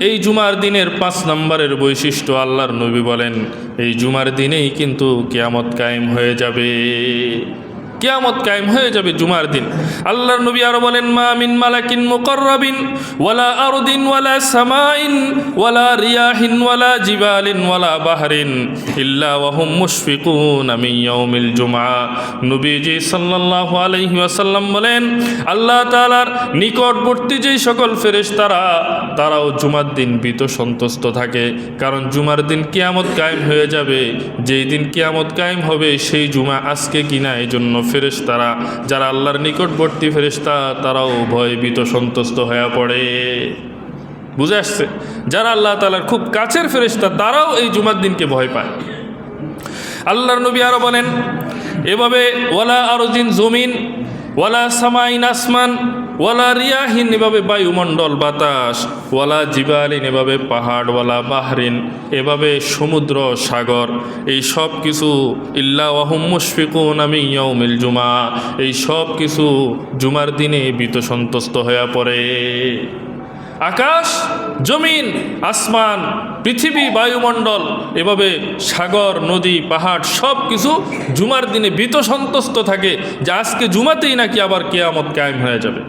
এই জুমার দিনের 5 নম্বরের বৈশিষ্ট্য আল্লাহর নবী বলেন, এই জুমার দিনেই কিন্তু কিয়ামত কায়েম হয়ে যাবে। কিয়ামত কায়েম হয়ে যাবে জুমার দিন। আল্লাহর নবী আরো বলেন, মা মিন মালাকিন মুকাররাবিন ওয়ালা আরদিন ওয়ালা সামাইন ওয়ালা রিয়াহিন ওয়ালা জিবালিন ওয়ালা বাহরিন ইল্লা ওয়া হুম মুশফিকুন মিন ইয়াউমিল জুমআ। নবীজি সাল্লাল্লাহু আলাইহি ওয়াসাল্লাম বলেন, আল্লাহ তাআলার নিকটবর্তী যেই সকল ফেরেশতারা তারাও জুমার দিন ভীত সন্তুষ্ট থাকে, কারণ জুমার দিন কিয়ামত কায়েম হয়ে যাবে। যেই দিন কিয়ামত কায়েম হবে সেই জুমা আজকে কিনা, এই জন্য ফেরেশতারা যারা আল্লাহর নিকটবর্তী ফেরেশতা তারাও ভয়ে ভীত সন্তুষ্ট হয়ে পড়ে। বুঝে আসছে? যারা আল্লাহ তাআলার খুব কাছের ফেরেশতা তারাও এই জুমার দিনকে ভয় পায়। আল্লাহর নবী আরো বলেন এভাবে, ওয়ালা আরদিন জমিন ওয়ালা সামাইন আসমান ওয়ালা রিয়াহিন এভাবে বায়ুমণ্ডল বাতাস ওয়ালা জিবালিন এভাবে পাহাড় ওয়ালা বাহরিন এভাবে সমুদ্র সাগর, এই সব কিছু ইল্লা ওয়া হুম মুশফিকুন মিন ইয়াউমিল জুমআ, এই সব কিছু জুমার দিনে ভীত সন্তুষ্ট হয়ে পড়ে। আকাশ, জমিন, আসমান, পৃথিবী, বায়ুমণ্ডল এভাবে সাগর, নদী, পাহাড় সব কিছু জুমার দিনে ভীত সন্তুষ্ট থাকে যে আজকে জুমাতেই নাকি আবার কিয়ামত কায়েম হয়ে যাবে।